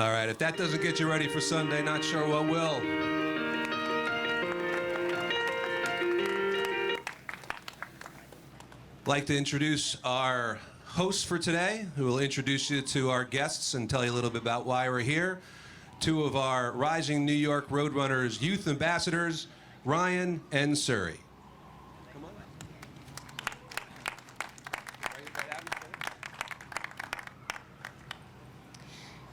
All right, if that doesn't get you ready for Sunday, not sure what will. I'd like to introduce our hosts for today, who will introduce you to our guests and tell you a little bit about why we're here. Two of our Rising New York Roadrunners youth ambassadors, Ryan and Suri. Come on.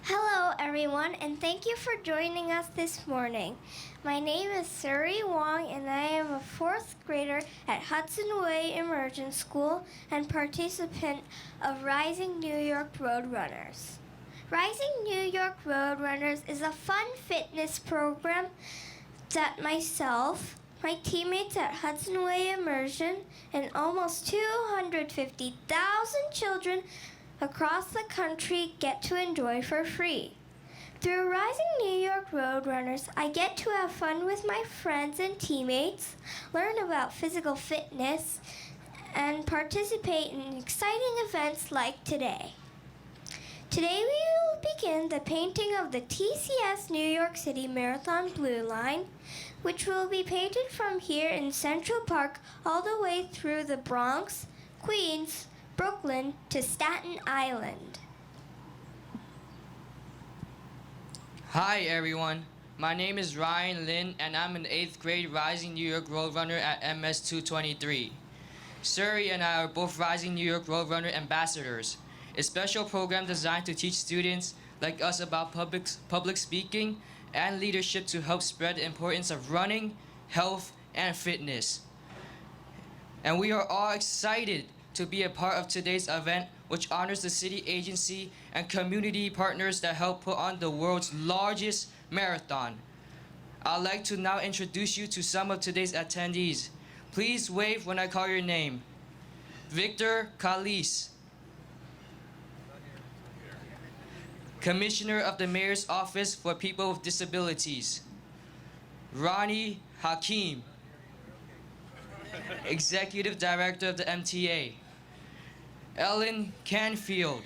Hello, everyone, and thank you for joining us this morning. My name is Suri Wong, and I am a fourth grader at Hudson Way Immersion School and participant of Rising New York Roadrunners. Rising New York Roadrunners is a fun fitness program that myself, my teammates at Hudson Way Immersion, and almost 250,000 children across the country get to enjoy for free. Through Rising New York Roadrunners, I get to have fun with my friends and teammates, learn about physical fitness, and participate in exciting events like today. Today we will begin the painting of the TCS New York City Marathon Blue Line, which will be painted from here in Central Park all the way through the Bronx, Queens, Brooklyn to Staten Island. Hi everyone, my name is Ryan Lin and I'm an 8th grade Rising New York Roadrunner at MS 223. Suri and I are both Rising New York Roadrunner ambassadors, a special program designed to teach students like us about public speaking and leadership to help spread the importance of running, health, and fitness. And we are all excited to be a part of today's event, which honors the city agency and community partners that help put on the world's largest marathon. I'd like to now introduce you to some of today's attendees. Please wave when I call your name. Victor Kalis, Commissioner of the Mayor's Office for People with Disabilities. Ronnie Hakim, Executive Director of the MTA. Ellen Canfield,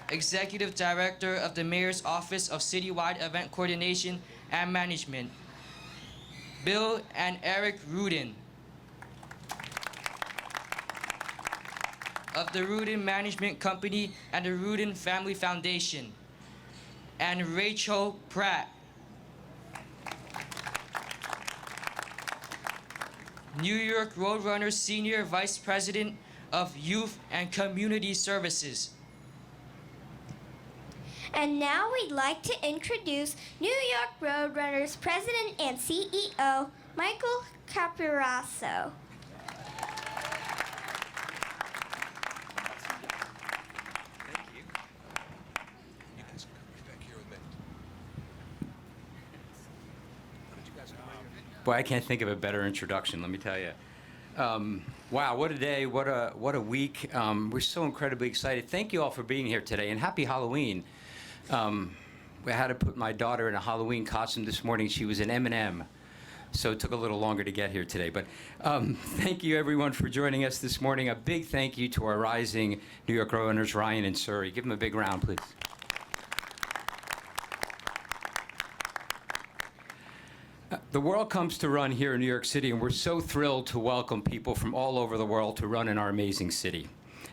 Executive Director of the Mayor's Office of Citywide Event Coordination and Management. Bill and Eric Rudin, of the Rudin Management Company and the Rudin Family Foundation. And Rachel Pratt, New York Roadrunners Senior Vice President of Youth and Community Services. And now we'd like to introduce New York Roadrunners President and CEO, Michael Caruso. Boy, I can't think of a better introduction, let me tell you. Wow, what a day, what a week. We're so incredibly excited. Thank you all for being here today, and happy Halloween. I had to put my daughter in a Halloween costume this morning. She was an M&M, so it took a little longer to get here today. But thank you, everyone, for joining us this morning. A big thank you to our Rising New York Roadrunners, Ryan and Suri. Give them a big round, please. The world comes to run here in New York City, and we're so thrilled to welcome people from all over the world to run in our amazing city.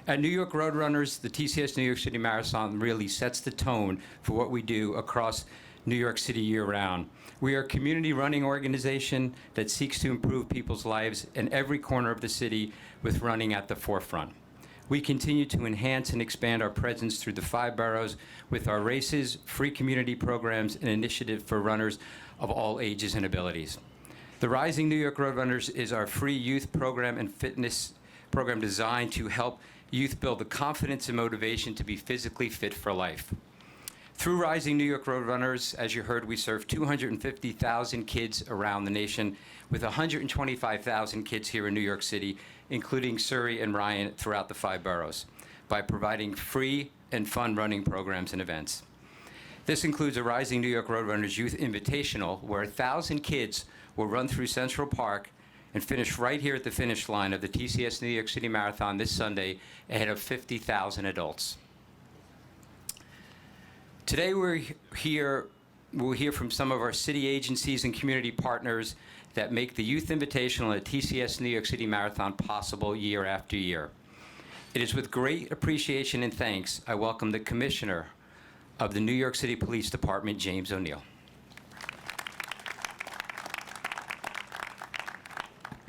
At New York Roadrunners, the TCS New York City Marathon really sets the tone for what we do across New York City year-round. We are a community running organization that seeks to improve people's lives in every corner of the city with running at the forefront. We continue to enhance and expand our presence through the 5 boroughs with our races, free community programs, and initiative for runners of all ages and abilities. The Rising New York Roadrunners is our free youth program and fitness program designed to help youth build the confidence and motivation to be physically fit for life. Through Rising New York Roadrunners, as you heard, we serve 250,000 kids around the nation, with 125,000 kids here in New York City, including Suri and Ryan throughout the 5 boroughs, by providing free and fun running programs and events. This includes a Rising New York Roadrunners Youth Invitational, where 1,000 kids will run through Central Park and finish right here at the finish line of the TCS New York City Marathon this Sunday ahead of 50,000 adults. Today we'll hear from some of our city agencies and community partners that make the Youth Invitational at TCS New York City Marathon possible year after year. It is with great appreciation and thanks I welcome the Commissioner of the New York City Police Department, James O'Neill.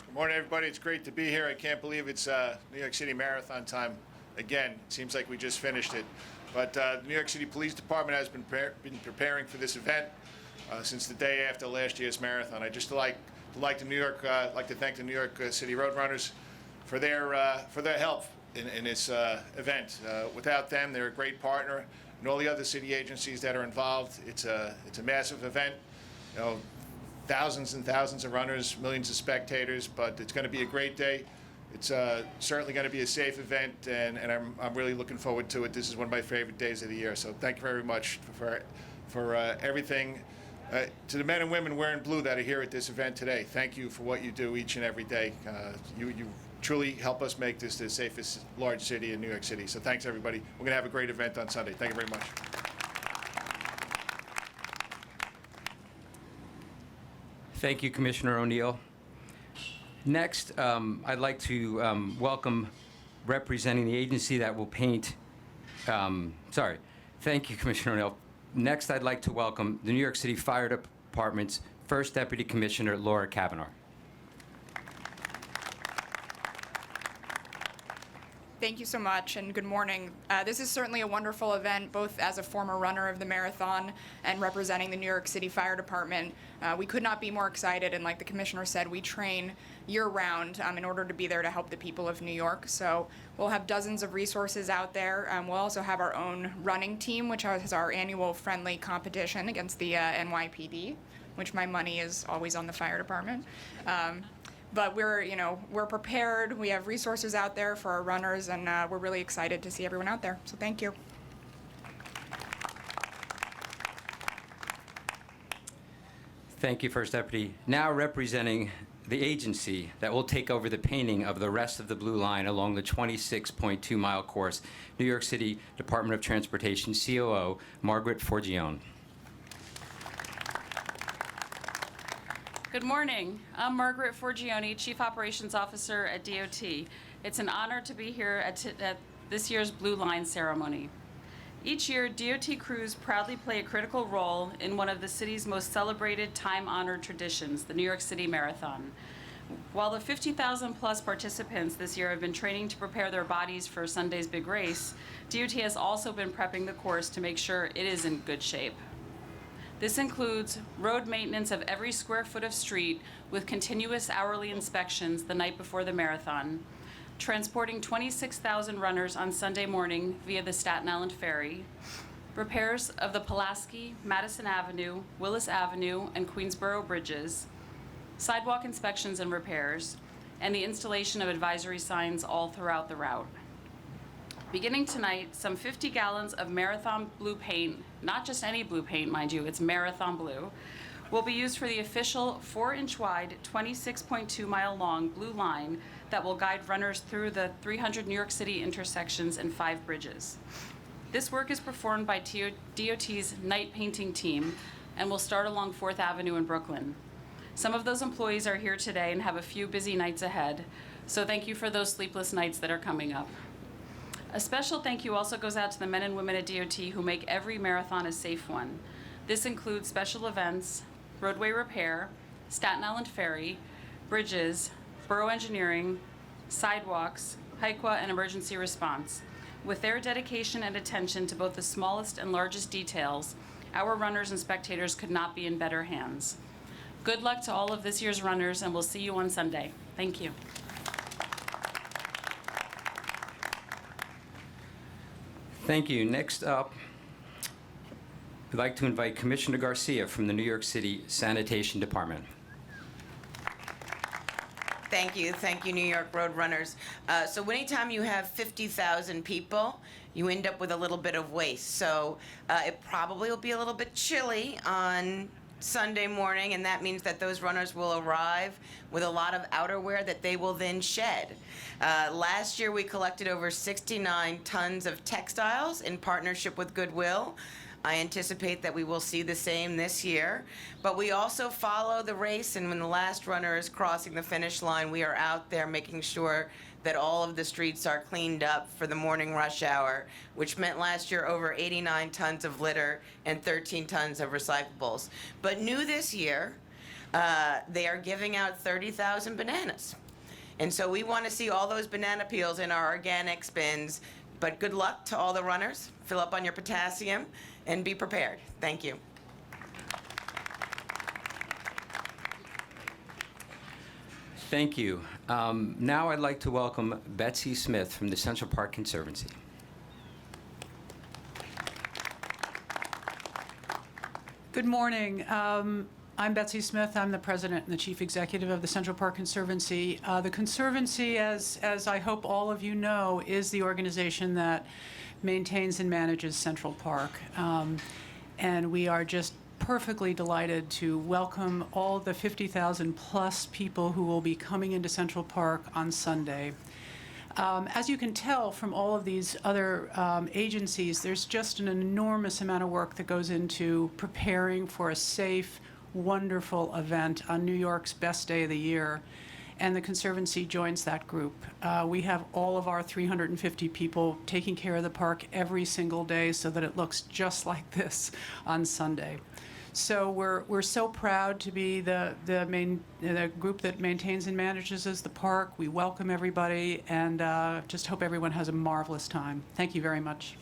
Good morning, everybody. It's great to be here. I can't believe it's New York City Marathon time again. It seems like we just finished it. But the New York City Police Department has been preparing for this event since the day after last year's marathon. I just like to thank the New York City Roadrunners for their help in this event. Without them, they're a great partner, and all the other city agencies that are involved. It's a massive event. You know, thousands and thousands of runners, millions of spectators, but it's going to be a great day. It's certainly going to be a safe event, and I'm really looking forward to it. This is one of my favorite days of the year, so thank you very much for everything. To the men and women wearing blue that are here at this event today, thank you for what you do each and every day. You truly help us make this the safest large city in New York City, so thanks, everybody. We're going to have a great event on Sunday. Thank you very much. Thank you, Commissioner O'Neill. Next, I'd like to welcome representing the agency that will paint. Thank you, Commissioner O'Neill. Next, I'd like to welcome the New York City Fire Department's First Deputy Commissioner, Laura Kavanaugh. Thank you so much, and good morning. This is certainly a wonderful event, both as a former runner of the marathon and representing the New York City Fire Department. We could not be more excited, and like the Commissioner said, we train year-round in order to be there to help the people of New York. So we'll have dozens of resources out there. We'll also have our own running team, which has our annual friendly competition against the NYPD, which my money is always on the fire department. But we're prepared. We have resources out there for our runners, and we're really excited to see everyone out there. So thank you. Thank you, First Deputy. Now representing the agency that will take over the painting of the rest of the blue line along the 26.2-mile course, New York City Department of Transportation COO, Margaret Forgione. Good morning. I'm Margaret Forgione, Chief Operations Officer at DOT. It's an honor to be here at this year's Blue Line ceremony. Each year, DOT crews proudly play a critical role in one of the city's most celebrated time-honored traditions, the New York City Marathon. While the 50,000-plus participants this year have been training to prepare their bodies for Sunday's big race, DOT has also been prepping the course to make sure it is in good shape. This includes road maintenance of every square foot of street with continuous hourly inspections the night before the marathon, transporting 26,000 runners on Sunday morning via the Staten Island Ferry, repairs of the Pulaski, Madison Avenue, Willis Avenue, and Queensboro bridges, sidewalk inspections and repairs, and the installation of advisory signs all throughout the route. Beginning tonight, some 50 gallons of marathon blue paint, not just any blue paint, mind you, it's marathon blue, will be used for the official 4-inch wide, 26.2-mile long blue line that will guide runners through the 300 New York City intersections and 5 bridges. This work is performed by DOT's night painting team and will start along 4th Avenue in Brooklyn. Some of those employees are here today and have a few busy nights ahead, so thank you for those sleepless nights that are coming up. A special thank you also goes out to the men and women at DOT who make every marathon a safe one. This includes special events, roadway repair, Staten Island Ferry, bridges, borough engineering, sidewalks, HIQA, and emergency response. With their dedication and attention to both the smallest and largest details, our runners and spectators could not be in better hands. Good luck to all of this year's runners, and we'll see you on Sunday. Thank you. Thank you. Next up, I'd like to invite Commissioner Garcia from the New York City Sanitation Department. Thank you, New York Road Runners. So anytime you have 50,000 people, you end up with a little bit of waste. So it probably will be a little bit chilly on Sunday morning, and that means that those runners will arrive with a lot of outerwear that they will then shed. Last year, we collected over 69 tons of textiles in partnership with Goodwill. I anticipate that we will see the same this year. But we also follow the race, and when the last runner is crossing the finish line, we are out there making sure that all of the streets are cleaned up for the morning rush hour, which meant last year over 89 tons of litter and 13 tons of recyclables. But new this year, they are giving out 30,000 bananas. And so we want to see all those banana peels in our organics bins. But good luck to all the runners. Fill up on your potassium and be prepared. Thank you. Thank you. Now I'd like to welcome Betsy Smith from the Central Park Conservancy. Good morning. I'm Betsy Smith. I'm the president and the chief executive of the Central Park Conservancy. The Conservancy, as I hope all of you know, is the organization that maintains and manages Central Park. And we are just perfectly delighted to welcome all the 50,000 plus people who will be coming into Central Park on Sunday. As you can tell from all of these other agencies, there's just an enormous amount of work that goes into preparing for a safe, wonderful event on New York's best day of the year. And the Conservancy joins that group. We have all of our 350 people taking care of the park every single day so that it looks just like this on Sunday. So we're so proud to be the group that maintains and manages the park. We welcome everybody and just hope everyone has a marvelous time. Thank you very much.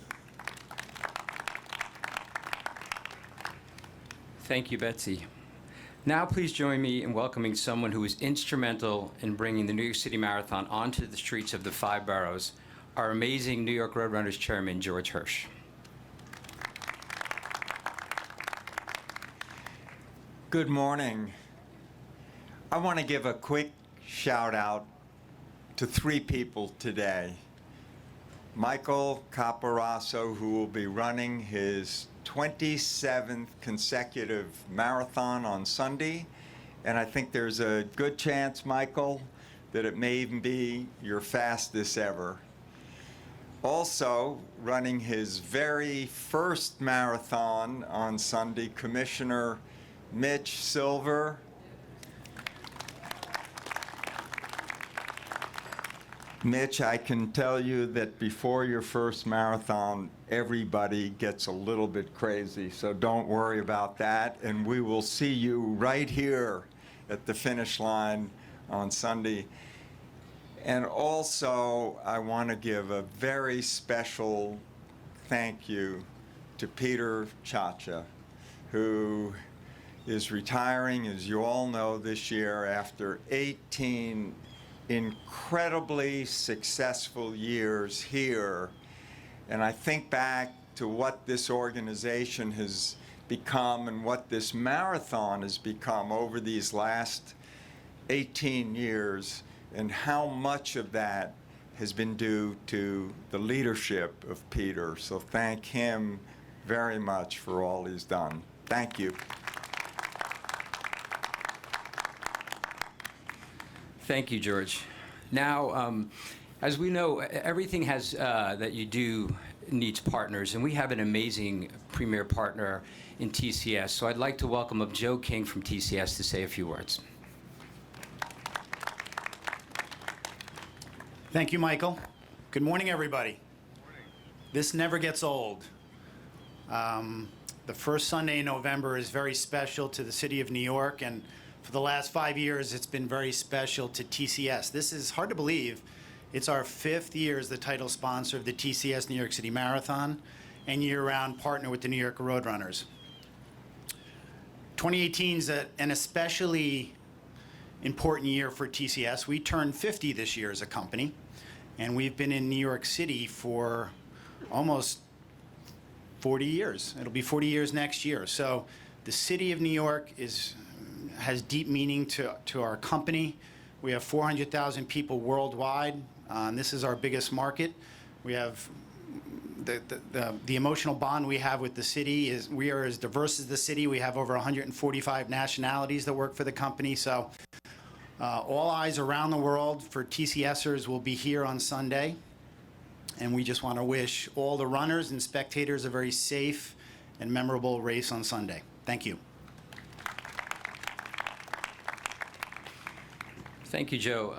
Thank you, Betsy. Now please join me in welcoming someone who was instrumental in bringing the New York City Marathon onto the streets of the 5 boroughs, our amazing New York Roadrunners chairman, George Hirsch. Good morning. I want to give a quick shout out to 3 people today. Michael Caruso, who will be running his 27th consecutive marathon on Sunday. And I think there's a good chance, Michael, that it may even be your fastest ever. Also, running his very first marathon on Sunday, Commissioner Mitch Silver. Mitch, I can tell you that before your first marathon, everybody gets a little bit crazy, so don't worry about that. And we will see you right here at the finish line on Sunday. And also, I want to give a very special thank you to Peter Chacha, who is retiring, as you all know, this year after 18 incredibly successful years here. And I think back to what this organization has become and what this marathon has become over these last 18 years, and how much of that has been due to the leadership of Peter. So thank him very much for all he's done. Thank you. Thank you, George. Now, as we know, everything has that you do needs partners, and we have an amazing premier partner in TCS. So I'd like to welcome up Joe King from TCS to say a few words. Thank you, Michael. Good morning, everybody. This never gets old. The first Sunday in November is very special to the city of New York, and for the last 5 years, it's been very special to TCS. This is hard to believe. It's our 5th year as the title sponsor of the TCS New York City Marathon and year-round partner with the New York Roadrunners. 2018 is an especially important year for TCS. We turned 50 this year as a company, and we've been in New York City for almost 40 years. It'll be 40 years next year. So the city of New York has deep meaning to our company. We have 400,000 people worldwide. This is our biggest market. We have the emotional bond we have with the city is we are as diverse as the city. We have over 145 nationalities that work for the company. So all eyes around the world for TCSers will be here on Sunday. And we just want to wish all the runners and spectators a very safe and memorable race on Sunday. Thank you. Thank you, Joe.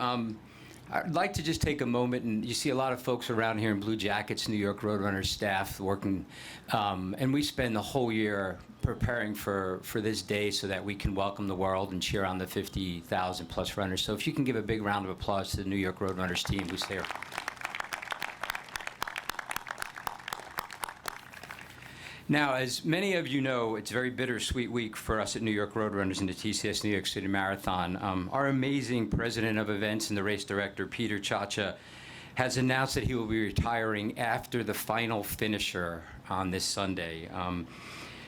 I'd like to just take a moment, and you see a lot of folks around here in blue jackets, New York Roadrunners staff working, and we spend the whole year preparing for this day so that we can welcome the world and cheer on the 50,000 plus runners. So if you can give a big round of applause to the New York Roadrunners team who's there. Now, as many of you know, it's a very bittersweet week for us at New York Roadrunners and the TCS New York City Marathon. Our amazing president of events and the race director, Peter Chacha, has announced that he will be retiring after the final finisher on this Sunday.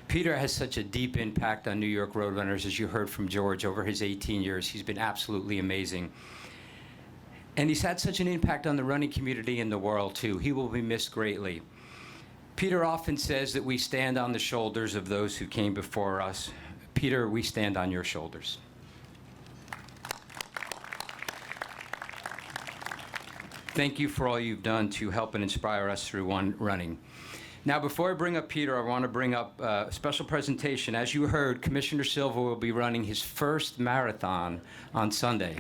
Peter has such a deep impact on New York Roadrunners, as you heard from George, over his 18 years. He's been absolutely amazing. And he's had such an impact on the running community and the world, too. He will be missed greatly. Peter often says that we stand on the shoulders of those who came before us. Peter, we stand on your shoulders. Thank you for all you've done to help and inspire us through running. Now, before I bring up Peter, I want to bring up a special presentation. As you heard, Commissioner Silva will be running his first marathon on Sunday.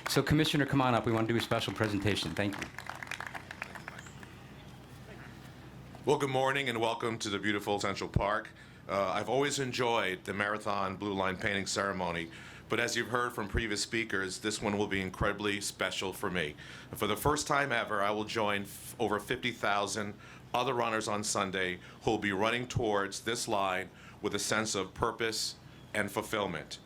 So, Commissioner, come on up. We want to do a special presentation. Thank you. Well, good morning and welcome to the beautiful Central Park. I've always enjoyed the Marathon Blue Line painting ceremony, but as you've heard from previous speakers, this one will be incredibly special for me. For the first time ever, I will join over 50,000 other runners on Sunday who will be running towards this line with a sense of purpose and fulfillment.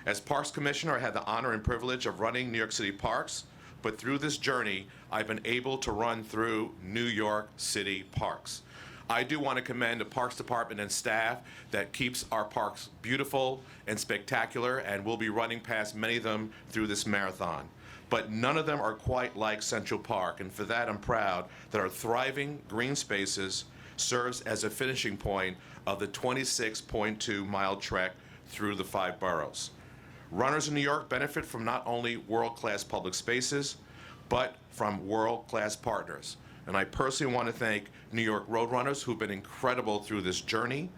As Parks Commissioner, I had the honor and privilege of running New York City parks, but through this journey, I've been able to run through New York City parks. I do want to commend the Parks Department and staff that keeps our parks beautiful and spectacular, and we'll be running past many of them through this marathon. But none of them are quite like Central Park, and for that I'm proud that our thriving green spaces serves as a finishing point of the 26.2-mile trek through the 5 boroughs. Runners in New York benefit from not only world-class public spaces, but from world-class partners. And I personally want to thank New York Roadrunners, who've been incredible through this journey,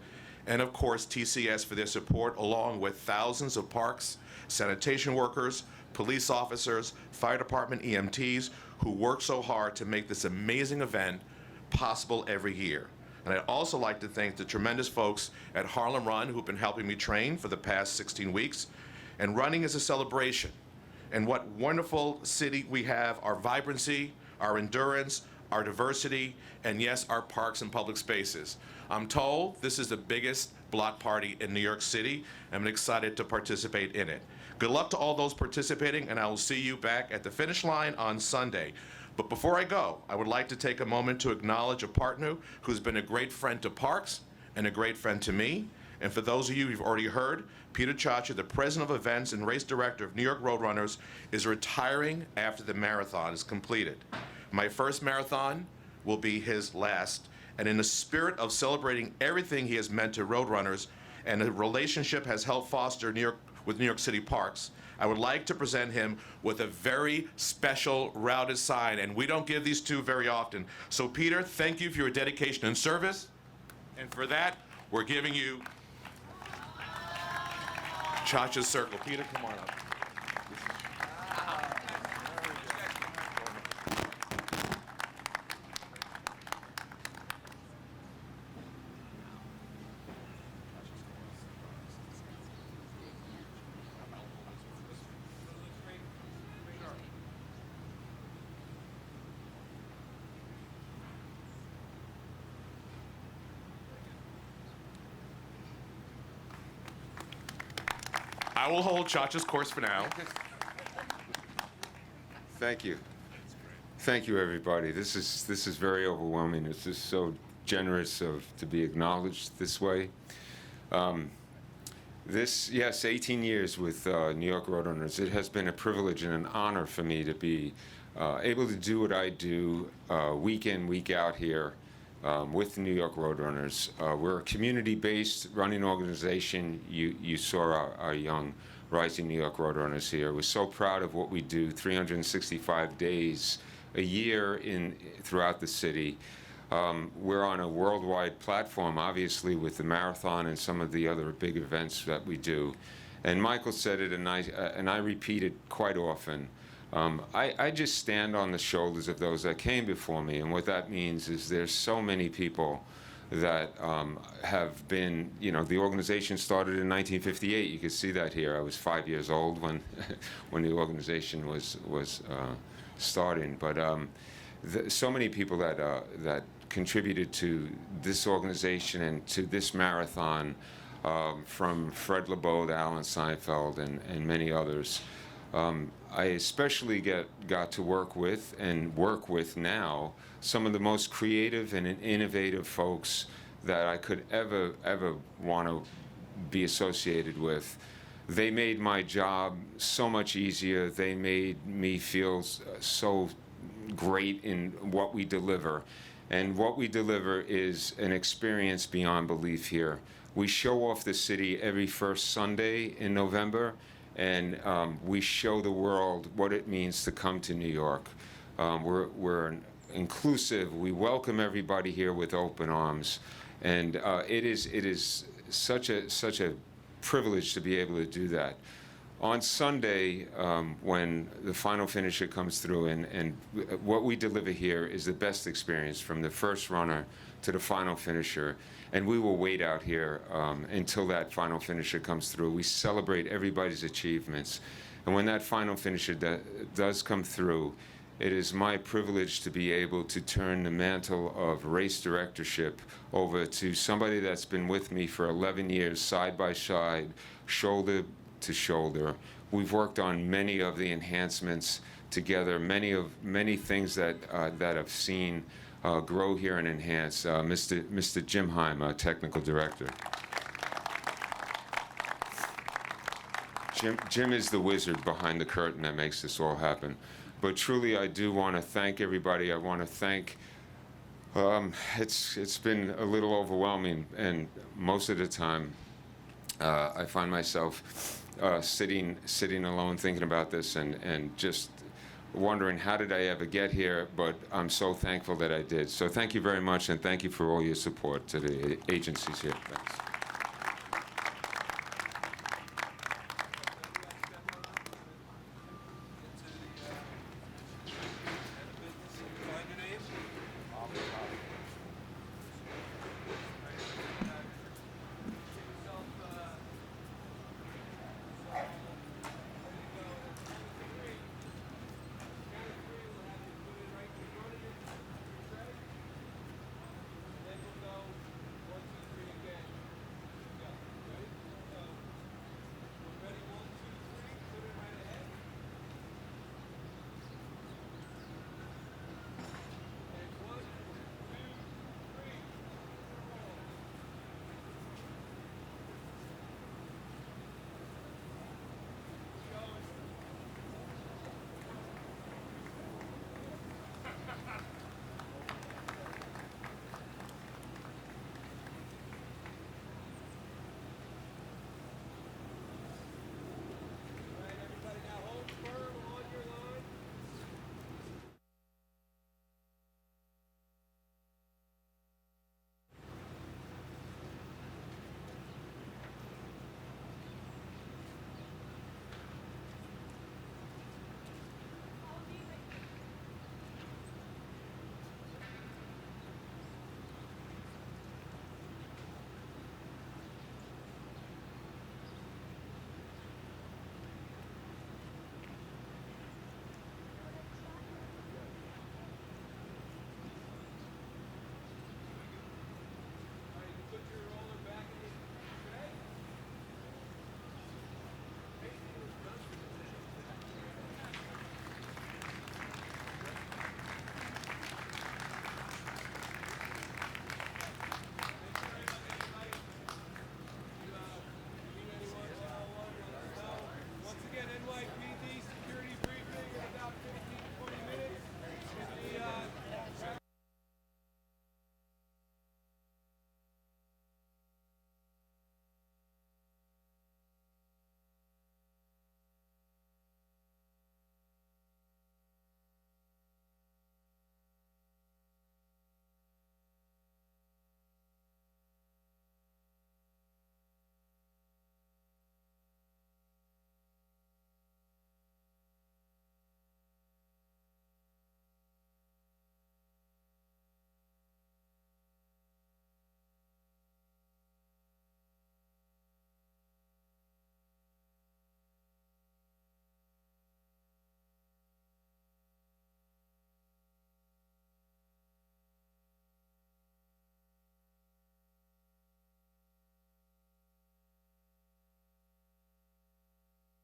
and of course TCS for their support, along with thousands of parks, sanitation workers, police officers, fire department EMTs, who work so hard to make this amazing event possible every year. And I'd also like to thank the tremendous folks at Harlem Run who've been helping me train for the past 16 weeks. And running is a celebration. And what wonderful city we have, our vibrancy, our endurance, our diversity, and yes, our parks and public spaces. I'm told this is the biggest block party in New York City. I'm excited to participate in it. Good luck to all those participating, and I will see you back at the finish line on Sunday. But before I go, I would like to take a moment to acknowledge a partner who's been a great friend to parks and a great friend to me. And for those of you who've already heard, Peter Chacha, the president of events and race director of New York Roadrunners, is retiring after the marathon is completed. My first marathon will be his last. And in the spirit of celebrating everything he has meant to Roadrunners and the relationship has helped foster with New York City parks, I would like to present him with a very special routed sign. And we don't give these two very often. So Peter, thank you for your dedication and service. And for that, we're giving you Chacha's Circle. Peter, come on up. I will hold Chacha's course for now. Thank you. Thank you, everybody. This is very overwhelming. It's just so generous to be acknowledged this way. Yes, 18 years with New York Roadrunners. It has been a privilege and an honor for me to be able to do what I do week in, week out here with the New York Roadrunners. We're a community-based running organization. You saw our young rising New York Roadrunners here. We're so proud of what we do 365 days a year throughout the city. We're on a worldwide platform, obviously, with the marathon and some of the other big events that we do. And Michael said it, and I repeat it quite often. I just stand on the shoulders of those that came before me, and what that means is there's so many people that have been, the organization started in 1958. You can see that here. I was 5 years old when when the organization was starting, but so many people that contributed to this organization and to this marathon, from Fred LeBeau to Alan Seinfeld and many others. I especially got to work with now some of the most creative and innovative folks that I could ever want to be associated with. They made my job so much easier. They made me feel so great in what we deliver. And what we deliver is an experience beyond belief here. We show off the city every first Sunday in November, and we show the world what it means to come to New York. We're inclusive. We welcome everybody here with open arms, and it is such a privilege to be able to do that. On Sunday, when the final finisher comes through, and what we deliver here is the best experience from the first runner to the final finisher, and we will wait out here until that final finisher comes through. We celebrate everybody's achievements, and when that final finisher does come through, it is my privilege to be able to turn the mantle of race directorship over to somebody that's been with me for 11 years, side by side, shoulder to shoulder. We've worked on many of the enhancements together, many things that I've seen grow here and enhance. Mr. Jim Heim, our technical director. Jim is the wizard behind the curtain that makes this all happen. But truly, I do want to thank everybody. I want to thank. It's been a little overwhelming, and most of the time, I find myself sitting alone thinking about this and just wondering, how did I ever get here? But I'm so thankful that I did. So thank you very much, and thank you for all your support to the agencies here. Thanks.